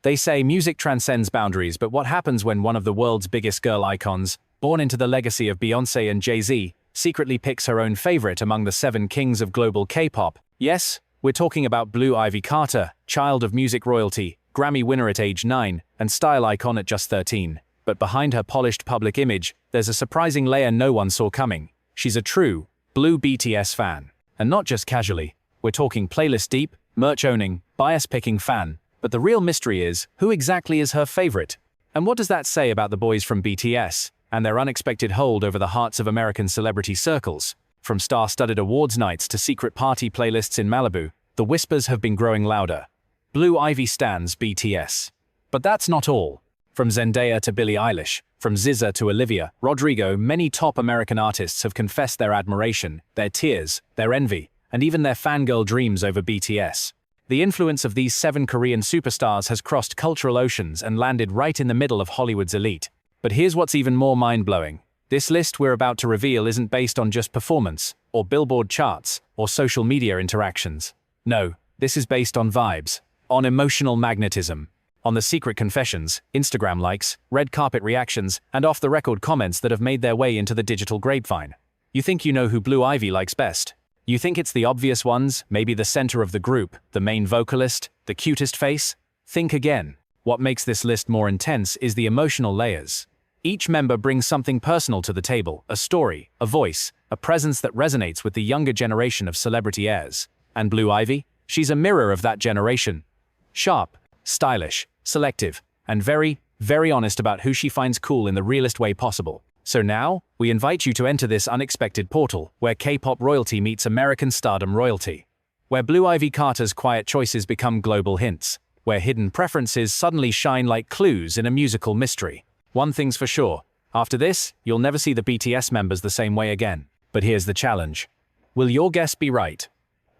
They say music transcends boundaries, but what happens when one of the world's biggest girl icons, born into the legacy of Beyoncé and Jay-Z, secretly picks her own favorite among the 7 kings of global K-pop? Yes, we're talking about Blue Ivy Carter, child of music royalty, Grammy winner at age 9, and style icon at just 13. But behind her polished public image, there's a surprising layer no one saw coming. She's a true, Blue BTS fan. And not just casually. We're talking playlist deep, merch-owning, bias-picking fan. But the real mystery is, who exactly is her favorite? And what does that say about the boys from BTS, and their unexpected hold over the hearts of American celebrity circles? From star-studded awards nights to secret party playlists in Malibu, the whispers have been growing louder. Blue Ivy stans BTS. But that's not all. From Zendaya to Billie Eilish, from SZA to Olivia Rodrigo, many top American artists have confessed their admiration, their tears, their envy, and even their fangirl dreams over BTS. The influence of these 7 Korean superstars has crossed cultural oceans and landed right in the middle of Hollywood's elite. But here's what's even more mind-blowing. This list we're about to reveal isn't based on just performance, or Billboard charts, or social media interactions. No, this is based on vibes, on emotional magnetism, on the secret confessions, Instagram likes, red carpet reactions, and off-the-record comments that have made their way into the digital grapevine. You think you know who Blue Ivy likes best? You think it's the obvious ones, maybe the center of the group, the main vocalist, the cutest face? Think again. What makes this list more intense is the emotional layers. Each member brings something personal to the table, a story, a voice, a presence that resonates with the younger generation of celebrity heirs. And Blue Ivy? She's a mirror of that generation. Sharp, stylish, selective, and very, very honest about who she finds cool in the realest way possible. So now, we invite you to enter this unexpected portal, where K-pop royalty meets American stardom royalty. Where Blue Ivy Carter's quiet choices become global hints. Where hidden preferences suddenly shine like clues in a musical mystery. One thing's for sure, after this, you'll never see the BTS members the same way again. But here's the challenge. Will your guess be right?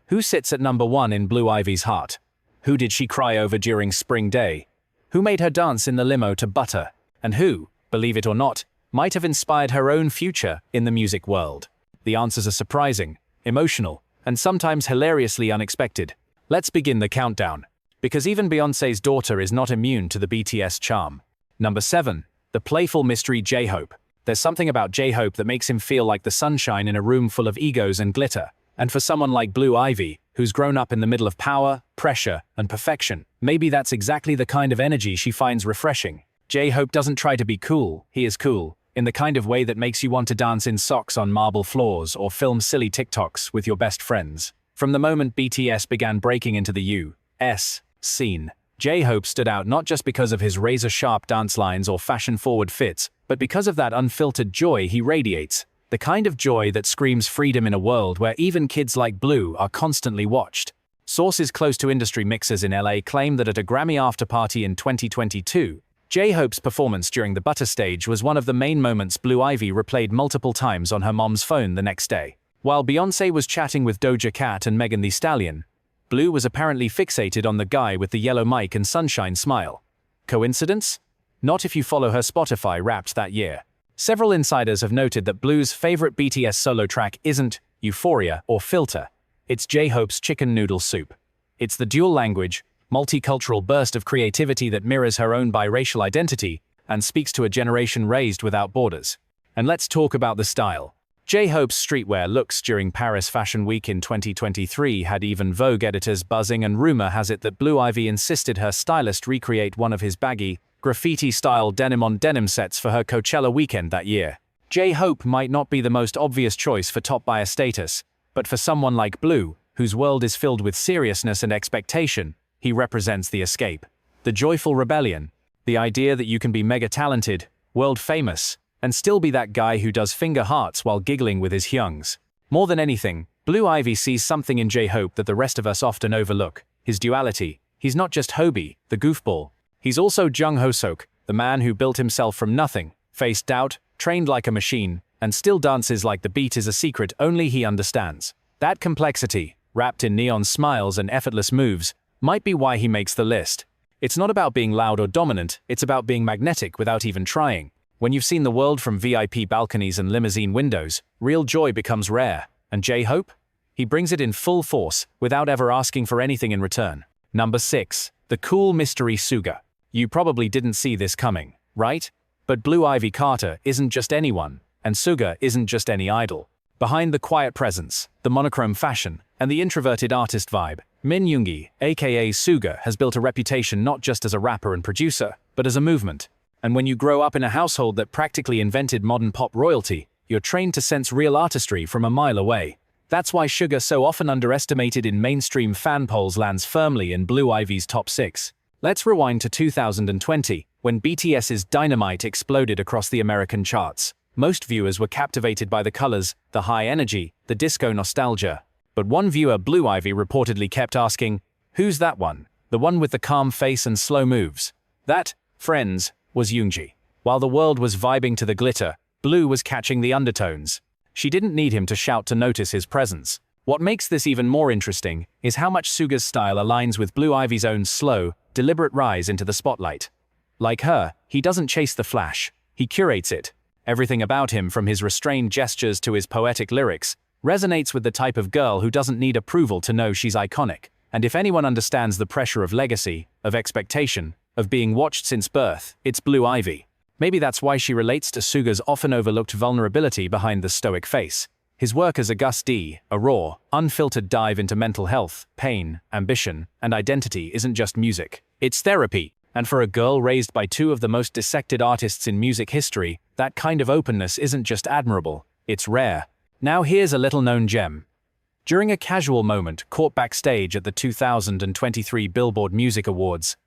Who sits at number 1 in Blue Ivy's heart? Who did she cry over during Spring Day? Who made her dance in the limo to Butter? And who, believe it or not, might have inspired her own future in the music world? The answers are surprising, emotional, and sometimes hilariously unexpected. Let's begin the countdown. Because even Beyoncé's daughter is not immune to the BTS charm. Number 7. The playful mystery J-Hope. There's something about J-Hope that makes him feel like the sunshine in a room full of egos and glitter. And for someone like Blue Ivy, who's grown up in the middle of power, pressure, and perfection, maybe that's exactly the kind of energy she finds refreshing. J-Hope doesn't try to be cool, he is cool, in the kind of way that makes you want to dance in socks on marble floors or film silly TikToks with your best friends. From the moment BTS began breaking into the U.S. scene, J-Hope stood out not just because of his razor-sharp dance lines or fashion-forward fits, but because of that unfiltered joy he radiates. The kind of joy that screams freedom in a world where even kids like Blue are constantly watched. Sources close to industry mixers in LA claim that at a Grammy after-party in 2022, J-Hope's performance during the Butter stage was one of the main moments Blue Ivy replayed multiple times on her mom's phone the next day. While Beyoncé was chatting with Doja Cat and Megan Thee Stallion, Blue was apparently fixated on the guy with the yellow mic and sunshine smile. Coincidence? Not if you follow her Spotify Wrapped that year. Several insiders have noted that Blue's favorite BTS solo track isn't Euphoria or Filter. It's J-Hope's Chicken Noodle Soup. It's the dual language, multicultural burst of creativity that mirrors her own biracial identity and speaks to a generation raised without borders. And let's talk about the style. J-Hope's streetwear looks during Paris Fashion Week in 2023 had even Vogue editors buzzing, and rumor has it that Blue Ivy insisted her stylist recreate one of his baggy, graffiti-style denim-on-denim sets for her Coachella weekend that year. J-Hope might not be the most obvious choice for top buyer status, but for someone like Blue, whose world is filled with seriousness and expectation, he represents the escape. The joyful rebellion. The idea that you can be mega-talented, world-famous, and still be that guy who does finger hearts while giggling with his hyungs. More than anything, Blue Ivy sees something in J-Hope that the rest of us often overlook. His duality. He's not just Hobie, the goofball. He's also Jung Ho-seok, the man who built himself from nothing, faced doubt, trained like a machine, and still dances like the beat is a secret only he understands. That complexity, wrapped in neon smiles and effortless moves, might be why he makes the list. It's not about being loud or dominant, it's about being magnetic without even trying. When you've seen the world from VIP balconies and limousine windows, real joy becomes rare. And J-Hope? He brings it in full force, without ever asking for anything in return. Number 6. The cool mystery Suga. You probably didn't see this coming, right? But Blue Ivy Carter isn't just anyone, and Suga isn't just any idol. Behind the quiet presence, the monochrome fashion, and the introverted artist vibe, Min Yoongi, aka Suga, has built a reputation not just as a rapper and producer, but as a movement. And when you grow up in a household that practically invented modern pop royalty, you're trained to sense real artistry from a mile away. That's why Suga, so often underestimated in mainstream fan polls, lands firmly in Blue Ivy's top 6. Let's rewind to 2020, when BTS's Dynamite exploded across the American charts. Most viewers were captivated by the colors, the high energy, the disco nostalgia. But one viewer, Blue Ivy, reportedly kept asking, "Who's that one? The one with the calm face and slow moves?" That, friends, was Yoongi. While the world was vibing to the glitter, Blue was catching the undertones. She didn't need him to shout to notice his presence. What makes this even more interesting is how much Suga's style aligns with Blue Ivy's own slow, deliberate rise into the spotlight. Like her, he doesn't chase the flash, he curates it. Everything about him, from his restrained gestures to his poetic lyrics, resonates with the type of girl who doesn't need approval to know she's iconic. And if anyone understands the pressure of legacy, of expectation, of being watched since birth, it's Blue Ivy. Maybe that's why she relates to Suga's often overlooked vulnerability behind the stoic face. His work as a Gus D, a raw, unfiltered dive into mental health, pain, ambition, and identity isn't just music. It's therapy. And for a girl raised by two of the most dissected artists in music history, that kind of openness isn't just admirable, it's rare. Now here's a little-known gem. During a casual moment caught backstage at the 2023 Billboard Music Awards,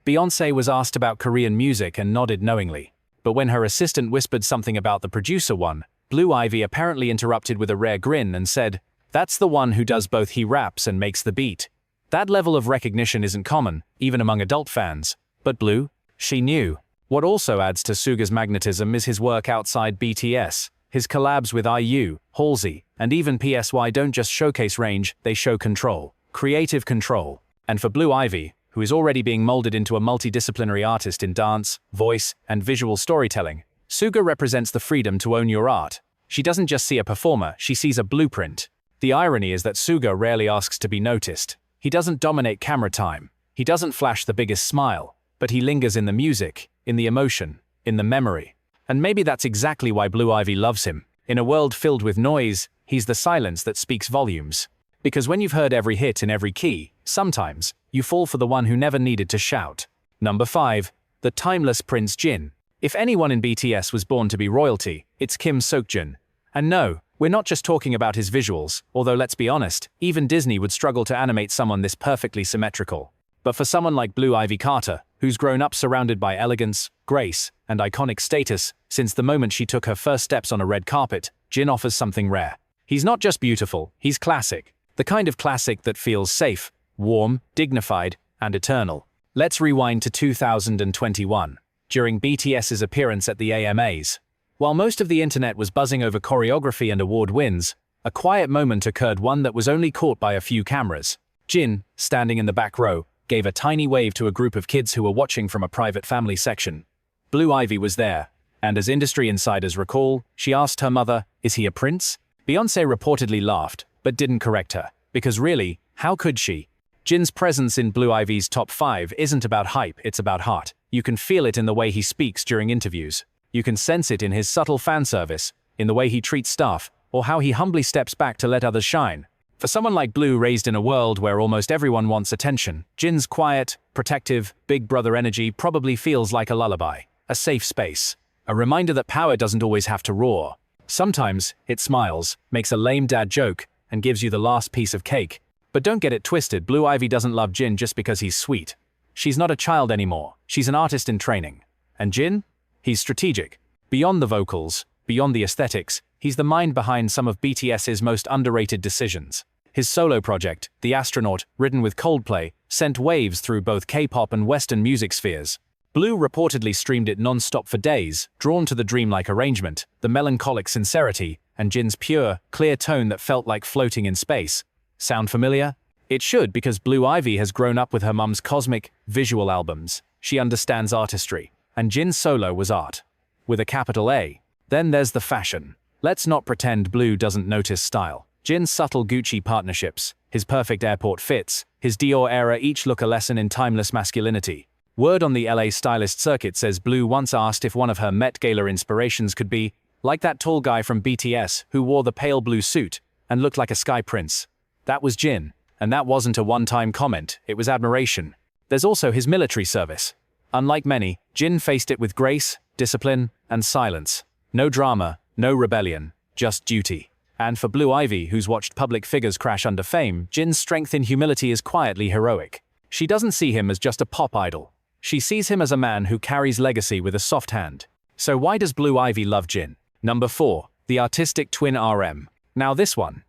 Beyoncé was asked about Korean music and nodded knowingly. But when her assistant whispered something about the producer one, Blue Ivy apparently interrupted with a rare grin and said, "That's the one who does both, he raps and makes the beat." That level of recognition isn't common, even among adult fans. But Blue, she knew. What also adds to Suga's magnetism is his work outside BTS. His collabs with IU, Halsey, and even PSY don't just showcase range, they show control. Creative control. And for Blue Ivy, who is already being molded into a multidisciplinary artist in dance, voice, and visual storytelling, Suga represents the freedom to own your art. She doesn't just see a performer, she sees a blueprint. The irony is that Suga rarely asks to be noticed. He doesn't dominate camera time. He doesn't flash the biggest smile. But he lingers in the music, in the emotion, in the memory. And maybe that's exactly why Blue Ivy loves him. In a world filled with noise, he's the silence that speaks volumes. Because when you've heard every hit in every key, sometimes, you fall for the one who never needed to shout. Number 5. The timeless Prince Jin. If anyone in BTS was born to be royalty, it's Kim Seokjin. And no, we're not just talking about his visuals, although let's be honest, even Disney would struggle to animate someone this perfectly symmetrical. But for someone like Blue Ivy Carter, who's grown up surrounded by elegance, grace, and iconic status since the moment she took her first steps on a red carpet, Jin offers something rare. He's not just beautiful, he's classic. The kind of classic that feels safe, warm, dignified, and eternal. Let's rewind to 2021, during BTS's appearance at the AMAs. While most of the internet was buzzing over choreography and award wins, a quiet moment occurred, one that was only caught by a few cameras. Jin, standing in the back row, gave a tiny wave to a group of kids who were watching from a private family section. Blue Ivy was there, and as industry insiders recall, she asked her mother, "Is he a prince?" Beyoncé reportedly laughed, but didn't correct her, because really, how could she? Jin's presence in Blue Ivy's top 5 isn't about hype, it's about heart. You can feel it in the way he speaks during interviews. You can sense it in his subtle fan service, in the way he treats staff, or how he humbly steps back to let others shine. For someone like Blue, raised in a world where almost everyone wants attention, Jin's quiet, protective, big brother energy probably feels like a lullaby, a safe space, a reminder that power doesn't always have to roar. Sometimes, it smiles, makes a lame dad joke, and gives you the last piece of cake. But don't get it twisted, Blue Ivy doesn't love Jin just because he's sweet. She's not a child anymore, she's an artist in training. And Jin? He's strategic. Beyond the vocals, beyond the aesthetics, he's the mind behind some of BTS's most underrated decisions. His solo project, The Astronaut, written with Coldplay, sent waves through both K-pop and Western music spheres. Blue reportedly streamed it non-stop for days, drawn to the dreamlike arrangement, the melancholic sincerity, and Jin's pure, clear tone that felt like floating in space. Sound familiar? It should, because Blue Ivy has grown up with her mum's cosmic, visual albums. She understands artistry. And Jin's solo was art. With a capital A. Then there's the fashion. Let's not pretend Blue doesn't notice style. Jin's subtle Gucci partnerships, his perfect airport fits, his Dior era each look a lesson in timeless masculinity. Word on the LA stylist circuit says Blue once asked if one of her Met Gala inspirations could be like that tall guy from BTS who wore the pale blue suit and looked like a sky prince. That was Jin, and that wasn't a one-time comment, it was admiration. There's also his military service. Unlike many, Jin faced it with grace, discipline, and silence. No drama, no rebellion, just duty. And for Blue Ivy, who's watched public figures crash under fame, Jin's strength in humility is quietly heroic. She doesn't see him as just a pop idol. She sees him as a man who carries legacy with a soft hand. So why does Blue Ivy love Jin? Number 4. The artistic twin RM. Now this one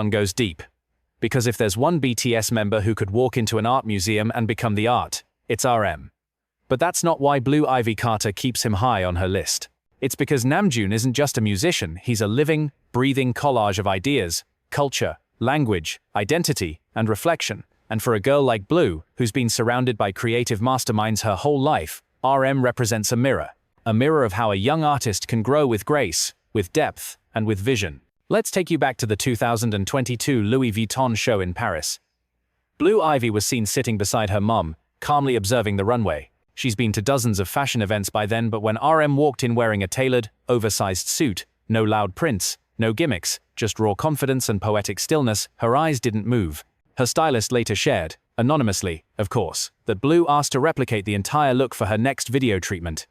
goes deep. Because if there's one BTS member who could walk into an art museum and become the art, it's RM. But that's not why Blue Ivy Carter keeps him high on her list. It's because Namjoon isn't just a musician, he's a living, breathing collage of ideas, culture, language, identity, and reflection. And for a girl like Blue, who's been surrounded by creative masterminds her whole life, RM represents a mirror of how a young artist can grow with grace, with depth, and with vision. Let's take you back to the 2022 Louis Vuitton show in Paris. Blue Ivy was seen sitting beside her mom, calmly observing the runway. She's been to dozens of fashion events by then, but when RM walked in wearing a tailored, oversized suit, no loud prints, no gimmicks, just raw confidence and poetic stillness, her eyes didn't move. Her stylist later shared, anonymously, of course, that Blue asked to replicate the entire look for her next video treatment.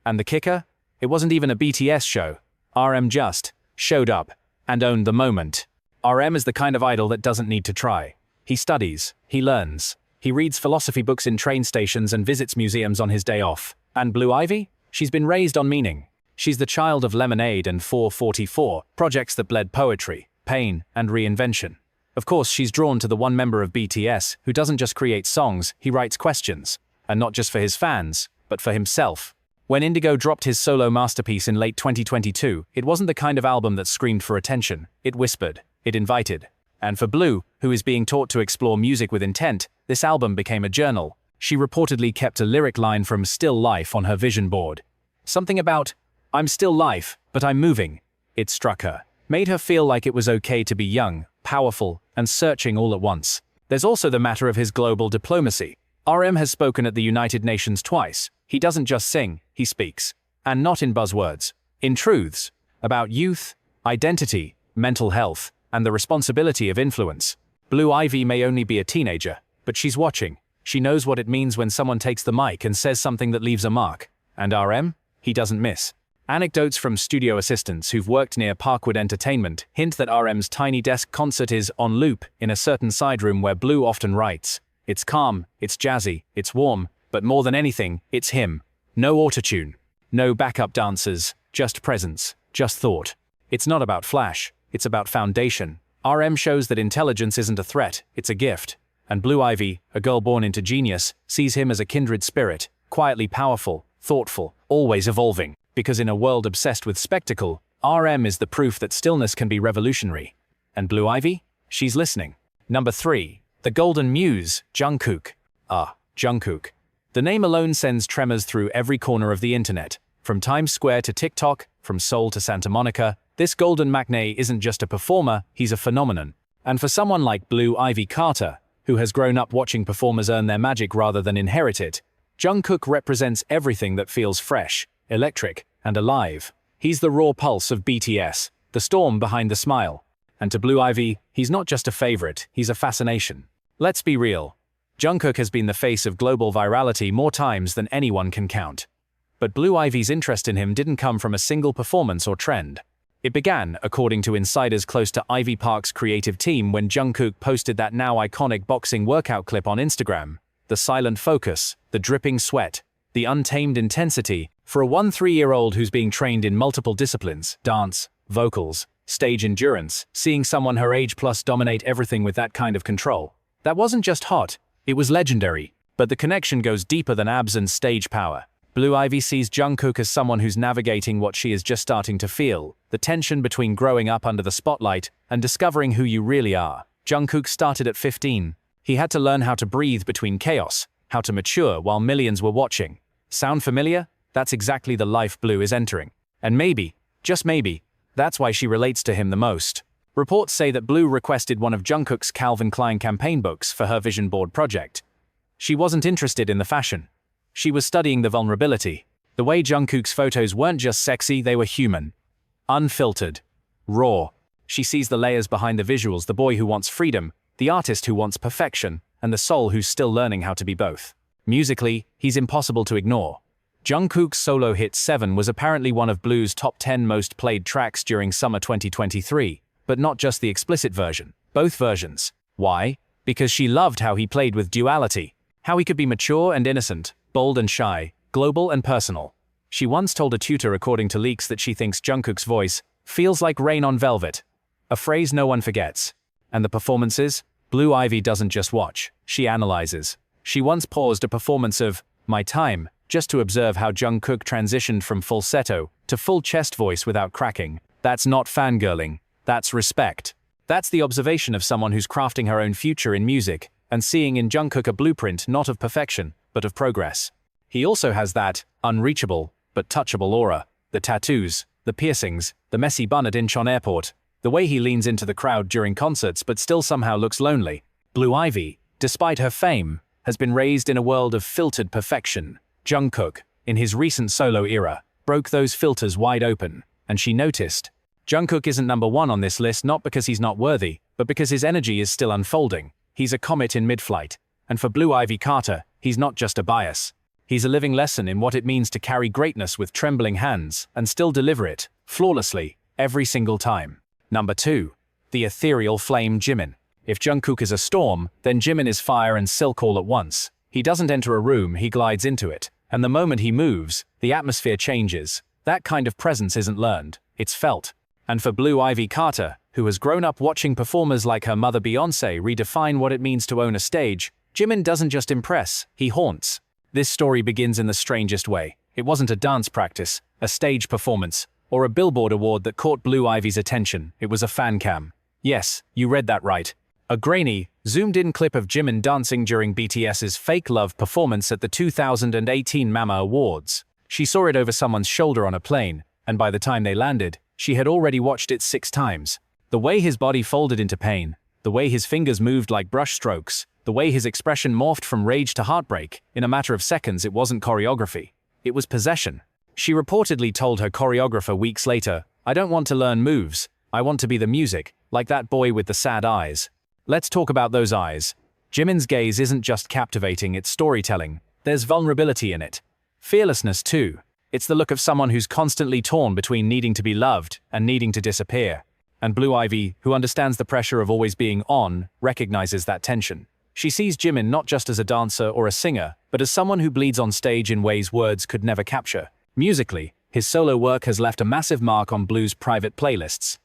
And the kicker? It wasn't even a BTS show. RM just showed up and owned the moment. RM is the kind of idol that doesn't need to try. He studies, he learns, he reads philosophy books in train stations and visits museums on his day off. And Blue Ivy? She's been raised on meaning. She's the child of Lemonade and 444, projects that bled poetry, pain, and reinvention. Of course, she's drawn to the one member of BTS who doesn't just create songs, he writes questions. And not just for his fans, but for himself. When Indigo dropped his solo masterpiece in late 2022, it wasn't the kind of album that screamed for attention. It whispered, it invited. And for Blue, who is being taught to explore music with intent, this album became a journal. She reportedly kept a lyric line from Still Life on her vision board. Something about, I'm still life, but I'm moving. It struck her. Made her feel like it was okay to be young, powerful, and searching all at once. There's also the matter of his global diplomacy. RM has spoken at the United Nations twice. He doesn't just sing, he speaks. And not in buzzwords. In truths. About youth, identity, mental health, and the responsibility of influence. Blue Ivy may only be a teenager, but she's watching. She knows what it means when someone takes the mic and says something that leaves a mark. And RM? He doesn't miss. Anecdotes from studio assistants who've worked near Parkwood Entertainment hint that RM's tiny desk concert is on loop in a certain side room where Blue often writes. It's calm, it's jazzy, it's warm, but more than anything, it's him. No autotune. No backup dancers, just presence, just thought. It's not about flash, it's about foundation. RM shows that intelligence isn't a threat, it's a gift. And Blue Ivy, a girl born into genius, sees him as a kindred spirit, quietly powerful, thoughtful, always evolving. Because in a world obsessed with spectacle, RM is the proof that stillness can be revolutionary. And Blue Ivy? She's listening. Number 3. The Golden Muse, Jungkook. Jungkook. The name alone sends tremors through every corner of the internet. From Times Square to TikTok, from Seoul to Santa Monica, this golden matinee isn't just a performer, he's a phenomenon. And for someone like Blue Ivy Carter, who has grown up watching performers earn their magic rather than inherit it, Jungkook represents everything that feels fresh, electric, and alive. He's the raw pulse of BTS, the storm behind the smile. And to Blue Ivy, he's not just a favorite, he's a fascination. Let's be real. Jungkook has been the face of global virality more times than anyone can count. But Blue Ivy's interest in him didn't come from a single performance or trend. It began, according to insiders close to Ivy Park's creative team, when Jungkook posted that now iconic boxing workout clip on Instagram. The silent focus, the dripping sweat, the untamed intensity. For a 3-year-old who's being trained in multiple disciplines, dance, vocals, stage endurance, seeing someone her age plus dominate everything with that kind of control. That wasn't just hot, it was legendary. But the connection goes deeper than abs and stage power. Blue Ivy sees Jungkook as someone who's navigating what she is just starting to feel, the tension between growing up under the spotlight and discovering who you really are. Jungkook started at 15. He had to learn how to breathe between chaos, how to mature while millions were watching. Sound familiar? That's exactly the life Blue is entering. And maybe, just maybe, that's why she relates to him the most. Reports say that Blue requested one of Jungkook's Calvin Klein campaign books for her vision board project. She wasn't interested in the fashion. She was studying the vulnerability. The way Jungkook's photos weren't just sexy, they were human. Unfiltered. Raw. She sees the layers behind the visuals, the boy who wants freedom, the artist who wants perfection, and the soul who's still learning how to be both. Musically, he's impossible to ignore. Jungkook's solo hit 7 was apparently one of Blue's top 10 most played tracks during summer 2023, but not just the explicit version. Both versions. Why? Because she loved how he played with duality. How he could be mature and innocent, bold and shy, global and personal. She once told a tutor, according to leaks, that she thinks Jungkook's voice feels like rain on velvet. A phrase no one forgets. And the performances? Blue Ivy doesn't just watch, she analyzes. She once paused a performance of My Time just to observe how Jungkook transitioned from falsetto to full chest voice without cracking. That's not fangirling, that's respect. That's the observation of someone who's crafting her own future in music and seeing in Jungkook a blueprint not of perfection, but of progress. He also has that unreachable but touchable aura, the tattoos, the piercings, the messy bun at Incheon Airport, the way he leans into the crowd during concerts but still somehow looks lonely. Blue Ivy, despite her fame, has been raised in a world of filtered perfection. Jungkook, in his recent solo era, broke those filters wide open, and she noticed. Jungkook isn't number 1 on this list not because he's not worthy, but because his energy is still unfolding. He's a comet in mid-flight, and for Blue Ivy Carter, he's not just a bias. He's a living lesson in what it means to carry greatness with trembling hands and still deliver it, flawlessly, every single time. Number 2. The ethereal flame Jimin. If Jungkook is a storm, then Jimin is fire and silk all at once. He doesn't enter a room, he glides into it. And the moment he moves, the atmosphere changes. That kind of presence isn't learned, it's felt. And for Blue Ivy Carter, who has grown up watching performers like her mother Beyoncé redefine what it means to own a stage, Jimin doesn't just impress, he haunts. This story begins in the strangest way. It wasn't a dance practice, a stage performance, or a Billboard award that caught Blue Ivy's attention. It was a fan cam. Yes, you read that right. A grainy, zoomed-in clip of Jimin dancing during BTS's Fake Love performance at the 2018 Mama Awards. She saw it over someone's shoulder on a plane, and by the time they landed, she had already watched it 6 times. The way his body folded into pain, the way his fingers moved like brushstrokes, the way his expression morphed from rage to heartbreak, in a matter of seconds. It wasn't choreography. It was possession. She reportedly told her choreographer weeks later, "I don't want to learn moves. I want to be the music, like that boy with the sad eyes." Let's talk about those eyes. Jimin's gaze isn't just captivating, it's storytelling. There's vulnerability in it. Fearlessness too. It's the look of someone who's constantly torn between needing to be loved and needing to disappear. And Blue Ivy, who understands the pressure of always being on, recognizes that tension. She sees Jimin not just as a dancer or a singer, but as someone who bleeds on stage in ways words could never capture. Musically, his solo work has left a massive mark on Blue's private playlists.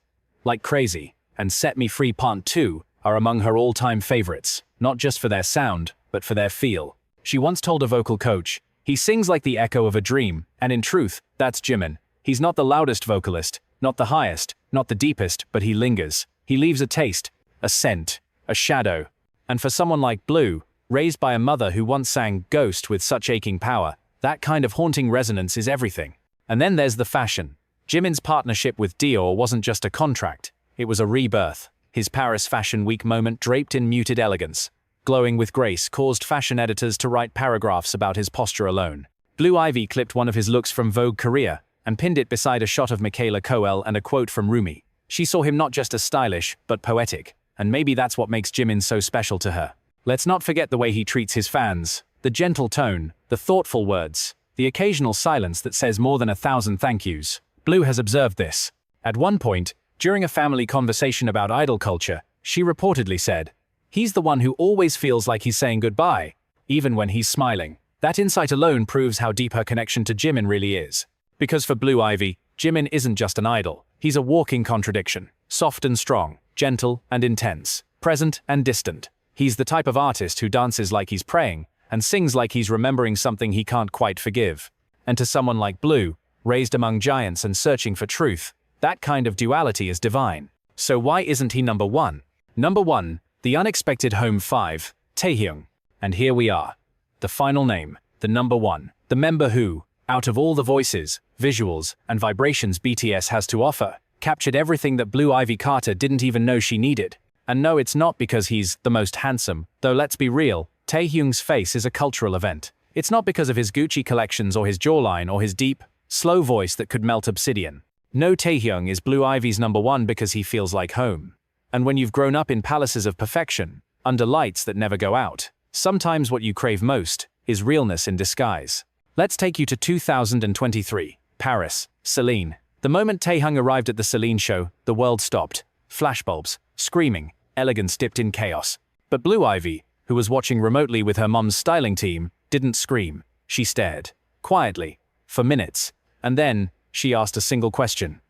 Like Crazy and Set Me Free Part 2 are among her all-time favorites, not just for their sound, but for their feel. She once told a vocal coach, "He sings like the echo of a dream," and in truth, that's Jimin. He's not the loudest vocalist, not the highest, not the deepest, but he lingers. He leaves a taste, a scent, a shadow. And for someone like Blue, raised by a mother who once sang Ghost with such aching power, that kind of haunting resonance is everything. And then there's the fashion. Jimin's partnership with Dior wasn't just a contract, it was a rebirth. His Paris Fashion Week moment, draped in muted elegance, glowing with grace, caused fashion editors to write paragraphs about his posture alone. Blue Ivy clipped one of his looks from Vogue Korea and pinned it beside a shot of Michaela Coel and a quote from Rumi. She saw him not just as stylish, but poetic, and maybe that's what makes Jimin so special to her. Let's not forget the way he treats his fans. The gentle tone, the thoughtful words, the occasional silence that says more than 1,000 thank yous. Blue has observed this. At one point, during a family conversation about idol culture, she reportedly said, "He's the one who always feels like he's saying goodbye, even when he's smiling." That insight alone proves how deep her connection to Jimin really is. Because for Blue Ivy, Jimin isn't just an idol. He's a walking contradiction. Soft and strong, gentle and intense, present and distant. He's the type of artist who dances like he's praying and sings like he's remembering something he can't quite forgive. And to someone like Blue, raised among giants and searching for truth, that kind of duality is divine. So why isn't he number 1? Number 1, the unexpected home 5, Taehyung. And here we are. The final name, the number 1, the member who, out of all the voices, visuals, and vibrations BTS has to offer, captured everything that Blue Ivy Carter didn't even know she needed. And no, it's not because he's the most handsome, though let's be real, Taehyung's face is a cultural event. It's not because of his Gucci collections or his jawline or his deep, slow voice that could melt obsidian. No, Taehyung is Blue Ivy's number one because he feels like home. And when you've grown up in palaces of perfection, under lights that never go out, sometimes what you crave most is realness in disguise. Let's take you to 2023, Paris, Celine. The moment Taehyung arrived at the Celine show, the world stopped. Flashbulbs, screaming, elegance dipped in chaos. But Blue Ivy, who was watching remotely with her mum's styling team, didn't scream. She stared, quietly, for minutes. And then, she asked a single question.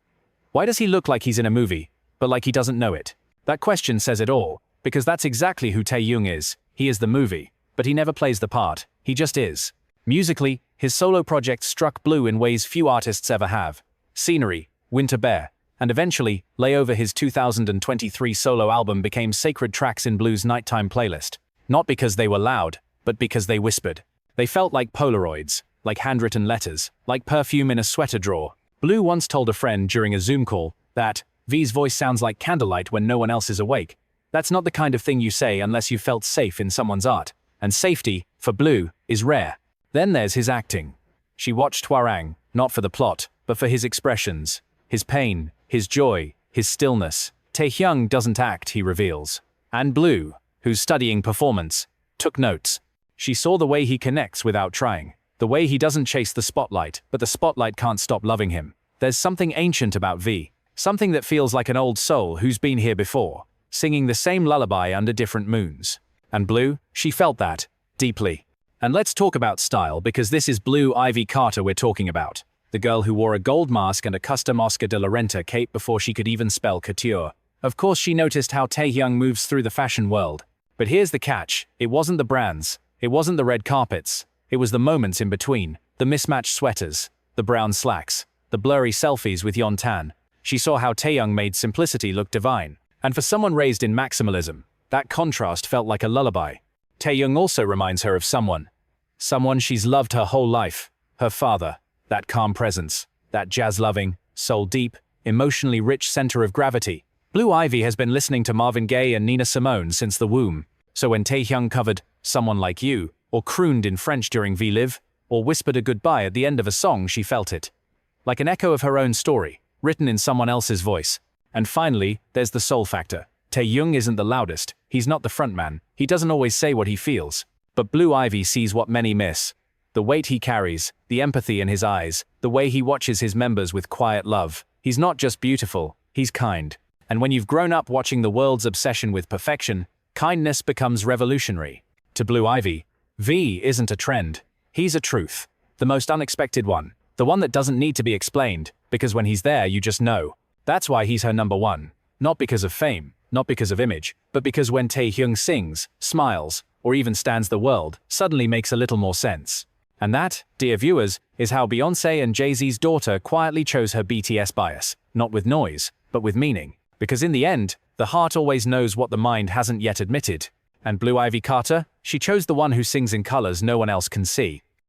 Why does he look like he's in a movie, but like he doesn't know it? That question says it all, because that's exactly who Taehyung is. He is the movie, but he never plays the part, he just is. Musically, his solo project struck Blue in ways few artists ever have. Scenery, Winter Bear, and eventually, Layover, his 2023 solo album, became sacred tracks in Blue's nighttime playlist. Not because they were loud, but because they whispered. They felt like Polaroids, like handwritten letters, like perfume in a sweater drawer. Blue once told a friend during a Zoom call that V's voice sounds like candlelight when no one else is awake. That's not the kind of thing you say unless you felt safe in someone's art. And safety, for Blue, is rare. Then there's his acting. She watched Hwarang, not for the plot, but for his expressions. His pain, his joy, his stillness. Taehyung doesn't act, he reveals. And Blue, who's studying performance, took notes. She saw the way he connects without trying. The way he doesn't chase the spotlight, but the spotlight can't stop loving him. There's something ancient about V. Something that feels like an old soul who's been here before, singing the same lullaby under different moons. And Blue, she felt that, deeply. And let's talk about style, because this is Blue Ivy Carter we're talking about. The girl who wore a gold mask and a custom Oscar de la Renta cape before she could even spell couture. Of course she noticed how Taehyung moves through the fashion world. But here's the catch, it wasn't the brands, it wasn't the red carpets, it was the moments in between, the mismatched sweaters, the brown slacks, the blurry selfies with Yeon Tan. She saw how Taehyung made simplicity look divine. And for someone raised in maximalism, that contrast felt like a lullaby. Taehyung also reminds her of someone she's loved her whole life, her father, that calm presence, that jazz-loving, soul-deep, emotionally rich center of gravity. Blue Ivy has been listening to Marvin Gaye and Nina Simone since the womb, so when Taehyung covered Someone Like You, or crooned in French during V Live, or whispered a goodbye at the end of a song, she felt it. Like an echo of her own story, written in someone else's voice. And finally, there's the soul factor. Taehyung isn't the loudest, he's not the frontman, he doesn't always say what he feels. But Blue Ivy sees what many miss. The weight he carries, the empathy in his eyes, the way he watches his members with quiet love. He's not just beautiful, he's kind. And when you've grown up watching the world's obsession with perfection, kindness becomes revolutionary. To Blue Ivy, V isn't a trend, he's a truth. The most unexpected one. The one that doesn't need to be explained, because when he's there you just know. That's why he's her number one. Not because of fame, not because of image, but because when Taehyung sings, smiles, or even stands the world, suddenly makes a little more sense. And that, dear viewers, is how Beyoncé and Jay-Z's daughter quietly chose her BTS bias, not with noise, but with meaning. Because in the end, the heart always knows what the mind hasn't yet admitted. And Blue Ivy Carter, she chose the one who sings in colors no one else can see.